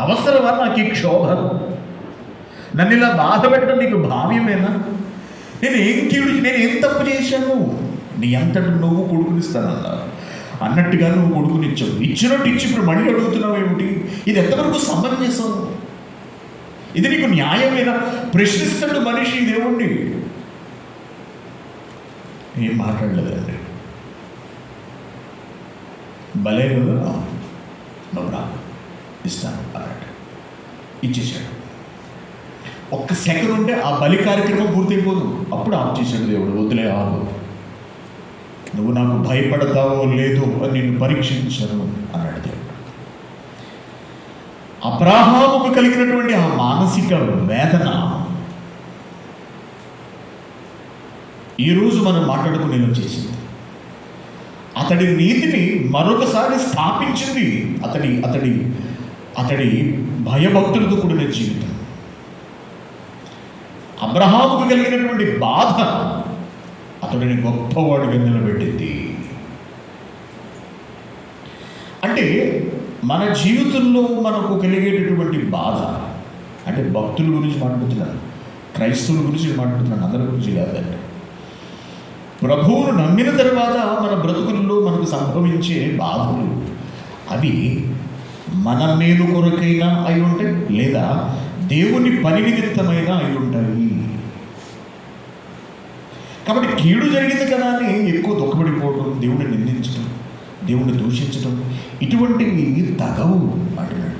అవసరమా నాకు ఈ క్షోభ? నన్ను ఇలా బాధ పెట్టడం నీకు భావ్యమేనా? నేను ఏం తప్పు చేశాను? నీ అంతటి నువ్వు కొడుకునిస్తానన్నా అన్నట్టుగా నువ్వు కొడుకునిచ్చావు. ఇచ్చినట్టు ఇచ్చి ఇప్పుడు మళ్ళీ అడుగుతున్నావు ఏమిటి? ఇది ఎంతవరకు సమంజసం? ఇది నీకు న్యాయమేనా? ప్రశ్నిస్తాడు మనిషి దేవుణ్ణి. ఏం మాట్లాడలేదండి. భలే కదా, నువ్వు రా ఇస్తాను అన్నట్టు ఇచ్చేసాడు. ఒక్క సెకండ్ ఉంటే ఆ బలి కార్యక్రమం పూర్తయిపోదు. అప్పుడు ఆఫ్ చేశాడు దేవుడు. వద్దులే, ఆగు, నువ్వు నాకు భయపడతావో లేదో అని నిన్ను పరీక్షించను అన్నాడు దేవుడు. అబ్రాహాముకు కలిగినటువంటి ఆ మానసిక వేదన ఈరోజు మనం మాట్లాడుకునేలా చేసింది. అతడి నీతిని మరొకసారి స్థాపించింది అతడి భయభక్తులతో కూడిన జీవితం. అబ్రహాముకు కలిగినటువంటి బాధ అతడిని గొప్పవాడిగా నిలబెట్టింది. అంటే మన జీవితంలో మనకు కలిగేటటువంటి బాధ, అంటే భక్తుల గురించి మాట్లాడుతున్నాను, క్రైస్తవుల గురించి మాట్లాడుతున్నాను, అందరి గురించి కాదండి. ప్రభువును నమ్మిన తర్వాత మన బ్రతుకుల్లో మనకు సంభవించే బాధలు అవి మన మేలు కొరకైనా అయి ఉంటాయి, లేదా దేవుని పని నిమిత్తమైనా అయి ఉంటాయి. కాబట్టి కీడు జరిగింది కదా అని ఎక్కువ దుఃఖపడిపోవడం, దేవుడిని నిందించడం, దేవుడిని దూషించడం, ఇటువంటివి తగవు అంటున్నాడు.